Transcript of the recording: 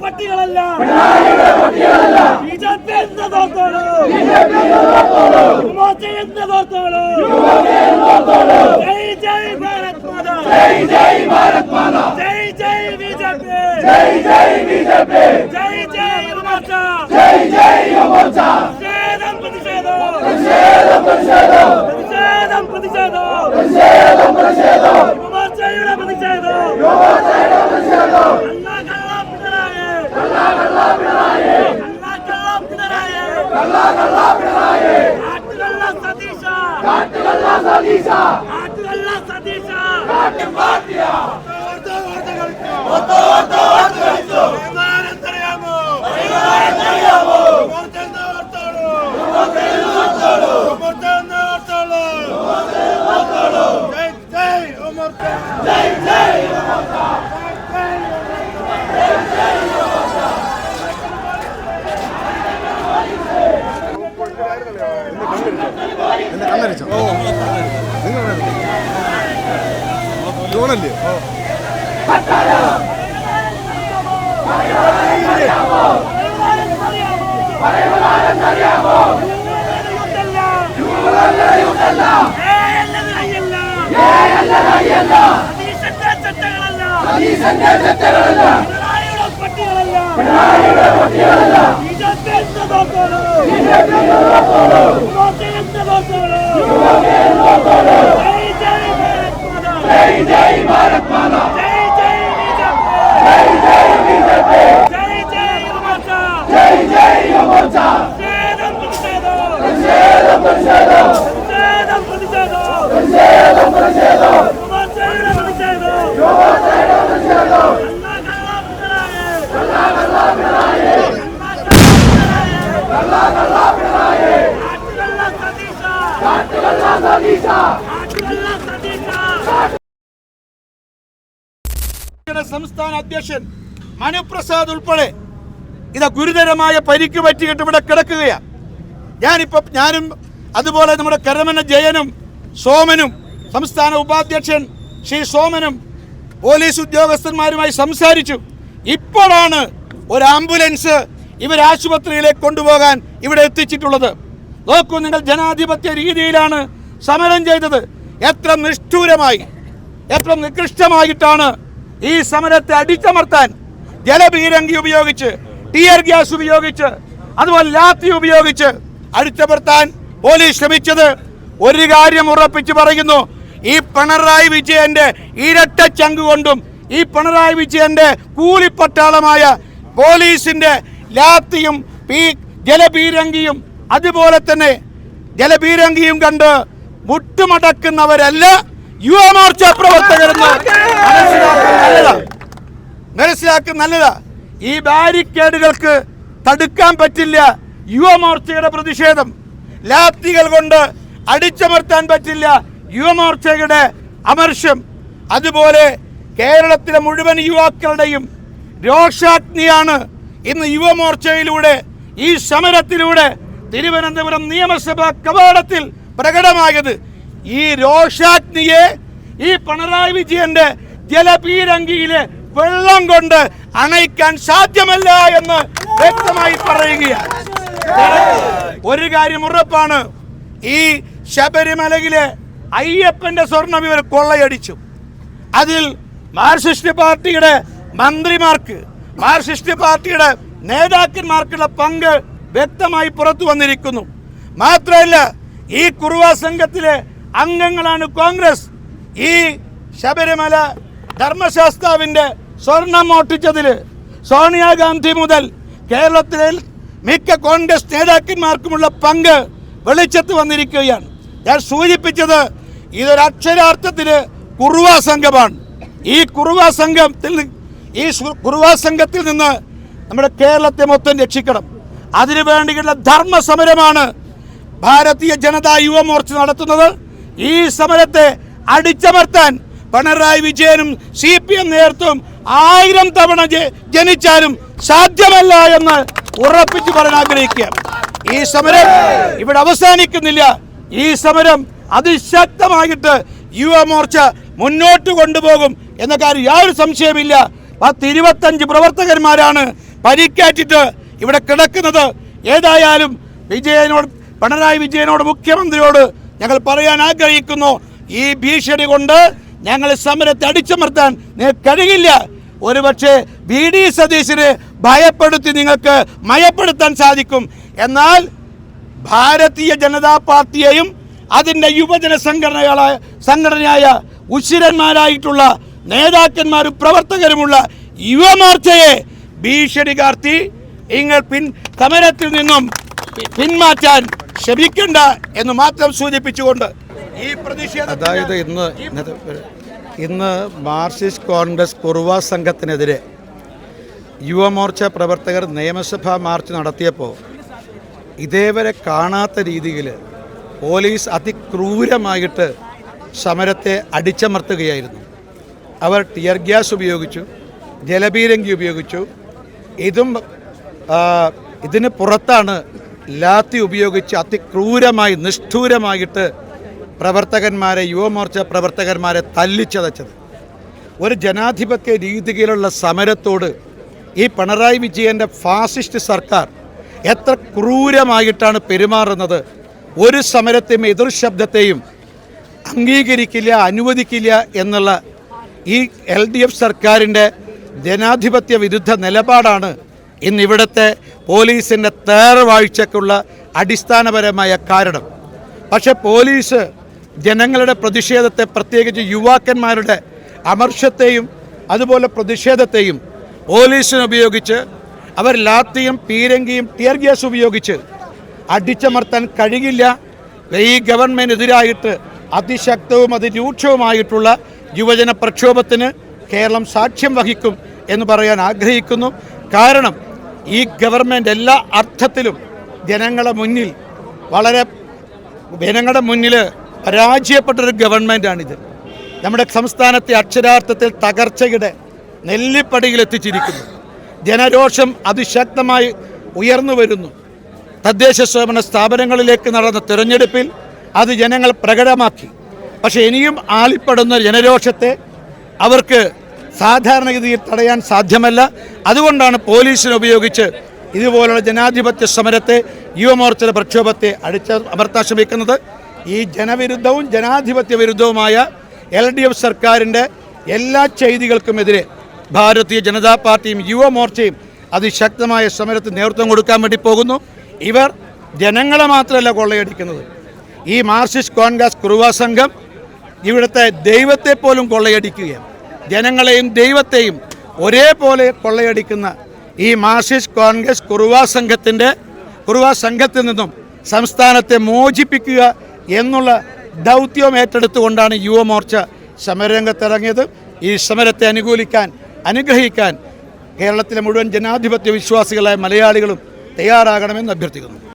പട്ടികളല്ല BJP എന്നതോർത്തോളൂ എന്നതോർത്തോളൂ ജയ് ജയ് ഭാരത് മാതാ ജയ് ജയ് ഭാരത് മാതാ ജയ് ജയ് BJP ജയ് ജയ് BJP ജയ് ജയ് യുവമോർച്ച ജയ് ജയ് യുവമോർച്ച പ്രതിഷേധം പ്രതിഷേധം പ്രതിഷേധം പ്രതിഷേധം പ്രതിഷേധം പ്രതിഷേധം പ്രതിഷേധം യുവമോർച്ചയുടെ പ്രതിഷേധം യുവമോർച്ചയുടെ പ്രതിഷേധം ല്ലേ जय जय भारत माता जय जय बीजेपी जय जय बीजेपी जय जय युवमोर्चा जय जय युवमोर्चा प्रतिषेधം പ്രതിഷേധം പ്രതിഷേധം പ്രതിഷേധം പ്രതിഷേധം പ്രതിഷേധം യുവമോർച്ചയുടെ പ്രതിഷേധം യുവമോർച്ചയുടെ പ്രതിഷേധം കള്ളാ കള്ളാ പിണറായി കള്ളാ കള്ളാ പിണറായി കാട്ടുകള്ളാ സതീശ സംസ്ഥാന അധ്യക്ഷൻ മനുപ്രസാദ് ഉൾപ്പെടെ ഇത് ഗുരുതരമായ പരിക്ക് പറ്റിയിട്ട് ഇവിടെ കിടക്കുകയാണ്. ഞാനും അതുപോലെ നമ്മുടെ കരമന ജയനും സോമനും സംസ്ഥാന ഉപാധ്യക്ഷൻ ശ്രീ സോമനും പോലീസ് ഉദ്യോഗസ്ഥന്മാരുമായി സംസാരിച്ചു. ഇപ്പോഴാണ് ഒരു ആംബുലൻസ് ഇവർ ആശുപത്രിയിലേക്ക് കൊണ്ടുപോകാൻ ഇവിടെ എത്തിച്ചിട്ടുള്ളത്. നോക്കൂ, നിങ്ങൾ ജനാധിപത്യ രീതിയിലാണ് സമരം ചെയ്തത്. എത്ര നിഷ്ഠൂരമായി, എത്ര നികൃഷ്ടമായിട്ടാണ് ഈ സമരത്തെ അടിച്ചമർത്താൻ ജലപീരങ്കി ഉപയോഗിച്ച്, ടിയർ ഗ്യാസ് ഉപയോഗിച്ച്, അതുപോലെ ലാത്തി ഉപയോഗിച്ച് അടിച്ചമർത്താൻ പോലീസ് ശ്രമിച്ചത്. ഒരു കാര്യം ഉറപ്പിച്ച് പറയുന്നു, ഈ പിണറായി വിജയന്റെ ഇരട്ട ചങ്ക് കൊണ്ടും ഈ പിണറായി വിജയന്റെ കൂലിപ്പട്ടാളമായ പോലീസിന്റെ ലാത്തിയും ജലപീരങ്കിയും അതുപോലെ തന്നെ ജലപീരങ്കിയും കണ്ട് മുട്ടുമടക്കുന്നവരല്ല യുവമോർച്ച പ്രവർത്തകരെന്ന് മനസ്സിലാക്കുന്ന നല്ലതാ. ഈ ബാരിക്കേഡുകൾക്ക് തടുക്കാൻ പറ്റില്ല യുവമോർച്ചയുടെ പ്രതിഷേധം. ലാത്തികൾ കൊണ്ട് അടിച്ചമർത്താൻ പറ്റില്ല യുവമോർച്ചയുടെ അമർഷം. അതുപോലെ കേരളത്തിലെ മുഴുവൻ യുവാക്കളുടെയും രോഷാഗ്നിയാണ് ഇന്ന് യുവമോർച്ചയിലൂടെ, ഈ സമരത്തിലൂടെ തിരുവനന്തപുരം നിയമസഭാ കവാടത്തിൽ പ്രകടമായത്. ഈ രോഷാഗ്നിയെ ഈ പിണറായി വിജയന്റെ ജലപീരങ്കിയിലെ വെള്ളം കൊണ്ട് അണയ്ക്കാൻ സാധ്യമല്ല എന്ന് വ്യക്തമായി പറയുകയാണ്. ഒരു കാര്യം ഉറപ്പാണ്, ഈ ശബരിമലയിലെ അയ്യപ്പന്റെ സ്വർണം ഇവർ കൊള്ളയടിച്ചു. അതിൽ മാർക്സിസ്റ്റ് പാർട്ടിയുടെ മന്ത്രിമാർക്ക്, മാർക്സിസ്റ്റ് പാർട്ടിയുടെ നേതാക്കന്മാർക്കുള്ള പങ്ക് വ്യക്തമായി പുറത്തു വന്നിരിക്കുന്നു. മാത്രമല്ല, ഈ കുറുവ സംഘത്തിലെ അംഗങ്ങളാണ് കോൺഗ്രസ്. ഈ ശബരിമല ധർമ്മശാസ്താവിന്റെ സ്വർണം മോഷ്ടിച്ചതിൽ സോണിയാഗാന്ധി മുതൽ കേരളത്തിലെ മിക്ക കോൺഗ്രസ് നേതാക്കന്മാർക്കുമുള്ള പങ്ക് വെളിച്ചത്ത് വന്നിരിക്കുകയാണ്. ഞാൻ സൂചിപ്പിച്ചത് ഇതൊരു അക്ഷരാർത്ഥത്തിൽ കുറുവ സംഘമാണ്. ഈ കുറുവ സംഘത്തിൽ നിന്ന് നമ്മുടെ കേരളത്തെ മൊത്തം രക്ഷിക്കണം. അതിനുവേണ്ടിയുള്ള ധർമ്മ സമരമാണ് ഭാരതീയ ജനതാ യുവമോർച്ച നടത്തുന്നത്. ഈ സമരത്തെ അടിച്ചമർത്താൻ പിണറായി വിജയനും CPM നേതൃത്വം 1000 തവണ ജനിച്ചാലും സാധ്യമല്ല എന്ന് ഉറപ്പിച്ചു പറയാൻ ആഗ്രഹിക്കുകയാണ്. ഈ സമരം ഇവിടെ അവസാനിക്കുന്നില്ല. ഈ സമരം അതിശക്തമായിട്ട് യുവമോർച്ച മുന്നോട്ട് കൊണ്ടുപോകും എന്ന കാര്യം യാതൊരു സംശയമില്ല. 25 പ്രവർത്തകന്മാരാണ് പരിക്കേറ്റിട്ട് ഇവിടെ കിടക്കുന്നത്. ഏതായാലും പിണറായി വിജയനോട്, മുഖ്യമന്ത്രിയോട് ഞങ്ങൾ പറയാൻ ആഗ്രഹിക്കുന്നു, ഈ ഭീഷണി കൊണ്ട് ഞങ്ങൾ സമരത്തെ അടിച്ചമർത്താൻ നിങ്ങൾക്ക് കഴിയില്ല. ഒരുപക്ഷെ VD സതീശനെ ഭയപ്പെടുത്തി നിങ്ങൾക്ക് മയപ്പെടുത്താൻ സാധിക്കും. എന്നാൽ ഭാരതീയ ജനതാ പാർട്ടിയെയും അതിൻ്റെ യുവജന സംഘടനയായ ഉശിരന്മാരായിട്ടുള്ള നേതാക്കന്മാരും പ്രവർത്തകരുമുള്ള യുവമോർച്ചയെ ഭീഷണി കാർത്തി നിങ്ങൾ സമരത്തിൽ നിന്നും പിന്മാറ്റാൻ ശ്രമിക്കണ്ട എന്ന് മാത്രം സൂചിപ്പിച്ചുകൊണ്ട് ഈ പ്രതിഷേധം, അതായത് ഇന്ന് മാർക്സിസ്റ്റ് കോൺഗ്രസ് കുറുവ സംഘത്തിനെതിരെ യുവമോർച്ച പ്രവർത്തകർ നിയമസഭാ മാർച്ച് നടത്തിയപ്പോൾ ഇതേവരെ കാണാത്ത രീതിയിൽ പോലീസ് അതിക്രൂരമായിട്ട് സമരത്തെ അടിച്ചമർത്തുകയായിരുന്നു. അവർ ടിയർ ഗ്യാസ് ഉപയോഗിച്ചു, ജലപീരങ്കി ഉപയോഗിച്ചു. ഇതിന് പുറത്താണ് ലാത്തി ഉപയോഗിച്ച് അതിക്രൂരമായി നിഷ്ഠൂരമായിട്ട് പ്രവർത്തകന്മാരെ, യുവമോർച്ച പ്രവർത്തകന്മാരെ തല്ലിച്ചതച്ചത്. ഒരു ജനാധിപത്യ രീതിയിലുള്ള സമരത്തോട് ഈ പിണറായി വിജയൻ്റെ ഫാസിസ്റ്റ് സർക്കാർ എത്ര ക്രൂരമായിട്ടാണ് പെരുമാറുന്നത്. ഒരു സമരത്തെയും എതിർ ശബ്ദത്തെയും അംഗീകരിക്കില്ല, അനുവദിക്കില്ല എന്നുള്ള ഈ LDF സർക്കാരിൻ്റെ ജനാധിപത്യ വിരുദ്ധ നിലപാടാണ് ഇന്നിവിടുത്തെ പോലീസിൻ്റെ തേർവാഴ്ചക്കുള്ള അടിസ്ഥാനപരമായ കാരണം. പക്ഷേ പോലീസ് ജനങ്ങളുടെ പ്രതിഷേധത്തെ, പ്രത്യേകിച്ച് യുവാക്കന്മാരുടെ അമർഷത്തെയും അതുപോലെ പ്രതിഷേധത്തെയും പോലീസിനുപയോഗിച്ച് അവർ ലാത്തിയും പീരങ്കിയും ടിയർ ഗ്യാസ് ഉപയോഗിച്ച് അടിച്ചമർത്താൻ കഴിയില്ല. ഈ ഗവൺമെൻറ്റിനെതിരായിട്ട് അതിശക്തവും അതിരൂക്ഷവുമായിട്ടുള്ള യുവജന പ്രക്ഷോഭത്തിന് കേരളം സാക്ഷ്യം വഹിക്കും എന്ന് പറയാൻ ആഗ്രഹിക്കുന്നു. കാരണം ഈ ഗവൺമെൻറ് എല്ലാ അർത്ഥത്തിലും ജനങ്ങളുടെ മുന്നിൽ പരാജയപ്പെട്ടൊരു ഗവൺമെൻറ്റാണിത്. നമ്മുടെ സംസ്ഥാനത്തെ അക്ഷരാർത്ഥത്തിൽ തകർച്ചയുടെ നെല്ലിപ്പടിയിൽ എത്തിച്ചിരിക്കുന്നു. ജനരോഷം അതിശക്തമായി ഉയർന്നു വരുന്നു. തദ്ദേശ സ്വയംഭരണ സ്ഥാപനങ്ങളിലേക്ക് നടന്ന തിരഞ്ഞെടുപ്പിൽ അത് ജനങ്ങൾ പ്രകടമാക്കി. പക്ഷേ ഇനിയും ആളിപ്പെടുന്ന ജനരോഷത്തെ അവർക്ക് സാധാരണഗതിയിൽ തടയാൻ സാധ്യമല്ല. അതുകൊണ്ടാണ് പോലീസിനെ ഉപയോഗിച്ച് ഇതുപോലുള്ള ജനാധിപത്യ സമരത്തെ, യുവമോർച്ചയുടെ പ്രക്ഷോഭത്തെ അമർത്താൻ ശ്രമിക്കുന്നത്. ഈ ജനവിരുദ്ധവും ജനാധിപത്യ വിരുദ്ധവുമായ LDF സർക്കാരിൻ്റെ എല്ലാ ചെയ്തികൾക്കുമെതിരെ ഭാരതീയ ജനതാ പാർട്ടിയും യുവമോർച്ചയും അതിശക്തമായ സമരത്തിന് നേതൃത്വം കൊടുക്കാൻ വേണ്ടി പോകുന്നു. ഇവർ ജനങ്ങളെ മാത്രമല്ല കൊള്ളയടിക്കുന്നത്. ഈ മാർക്സിസ്റ്റ് കോൺഗ്രസ് കുറുവ സംഘം ഇവിടുത്തെ ദൈവത്തെ പോലും കൊള്ളയടിക്കുകയാണ്. ജനങ്ങളെയും ദൈവത്തെയും ഒരേപോലെ കൊള്ളയടിക്കുന്ന ഈ മാർക്സിസ്റ്റ് കോൺഗ്രസ് കുറുവ സംഘത്തിൽ നിന്നും സംസ്ഥാനത്തെ മോചിപ്പിക്കുക എന്നുള്ള ദൗത്യം ഏറ്റെടുത്തുകൊണ്ടാണ് യുവമോർച്ച സമരരംഗത്തിറങ്ങിയത്. ഈ സമരത്തെ അനുഗ്രഹിക്കാൻ കേരളത്തിലെ മുഴുവൻ ജനാധിപത്യ വിശ്വാസികളായ മലയാളികളും തയ്യാറാകണമെന്ന് അഭ്യർത്ഥിക്കുന്നു.